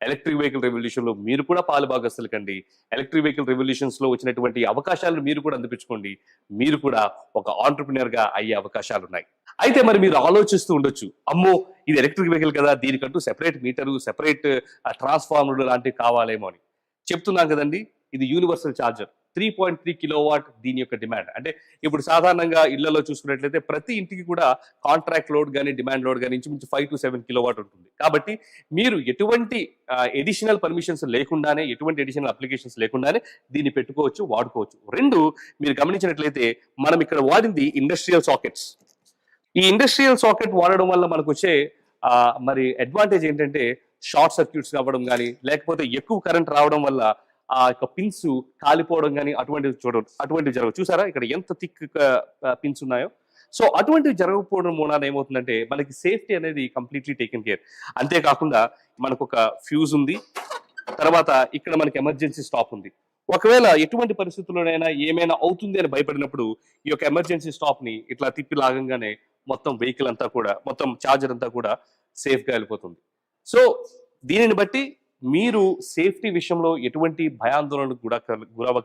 Electric vehicle revolution లో మీరు కూడా పాలు భాగస్తులు కండి. ఎలక్ట్రిక్ వెహికల్ రెవల్యూషన్స్ లో వచ్చినటువంటి అవకాశాలను మీరు కూడా అందిపించుకోండి. మీరు కూడా ఒక ఆంటర్‌ప్రెన్యూర్ గా అయ్యే అవకాశాలు ఉన్నాయి. అయితే మరి మీరు ఆలోచిస్తూ ఉండొచ్చు, అమ్మో ఇది ఎలక్ట్రిక్ వెహికల్ కదా, దీనికంటూ సెపరేట్ మీటరు, సెపరేట్ ట్రాన్స్ఫార్మర్ లాంటివి కావాలేమో అని. చెప్తున్నాం కదండి, ఇది యూనివర్సల్ చార్జర్ 3.3 కిలోవాట్ దీని యొక్క డిమాండ్. అంటే ఇప్పుడు సాధారణంగా ఇళ్లలో చూసుకున్నట్లయితే ప్రతి ఇంటికి కూడా కాంట్రాక్ట్ లోడ్ కానీ డిమాండ్ లోడ్ కానీ ఇంచుమించు 5 to 7 కిలోవాట్ ఉంటుంది. కాబట్టి మీరు ఎటువంటి ఎడిషనల్ పర్మిషన్స్ లేకుండానే, ఎటువంటి ఎడిషనల్ అప్లికేషన్స్ లేకుండానే దీన్ని పెట్టుకోవచ్చు, వాడుకోవచ్చు. రెండు, మీరు గమనించినట్లయితే మనం ఇక్కడ వాడింది ఇండస్ట్రియల్ సాకెట్స్. ఈ ఇండస్ట్రియల్ సాకెట్ వాడడం వల్ల మనకు వచ్చే మరి అడ్వాంటేజ్ ఏంటంటే షార్ట్ సర్క్యూట్స్ అవ్వడం కానీ, లేకపోతే ఎక్కువ కరెంట్ రావడం వల్ల ఆ యొక్క పిన్స్ కాలిపోవడం కానీ అటువంటివి జరగవు. చూసారా ఇక్కడ ఎంత థిక్ పిన్స్ ఉన్నాయో. సో అటువంటివి జరగకపోవడం మూలాన ఏమవుతుందంటే మనకి సేఫ్టీ అనేది కంప్లీట్లీ టేకెన్ కేర్. అంతేకాకుండా మనకు ఒక ఫ్యూజ్ ఉంది, తర్వాత ఇక్కడ మనకి ఎమర్జెన్సీ స్టాప్ ఉంది. ఒకవేళ ఎటువంటి పరిస్థితుల్లోనైనా ఏమైనా అవుతుంది అని భయపడినప్పుడు ఈ యొక్క ఎమర్జెన్సీ స్టాప్ ని ఇట్లా తిప్పి లాగంగానే మొత్తం వెహికల్ అంతా కూడా, మొత్తం చార్జర్ అంతా కూడా సేఫ్ గా వెళ్ళిపోతుంది. సో దీనిని బట్టి మీరు సేఫ్టీ విషయంలో ఎటువంటి భయాందోళనకు కూడా గురవ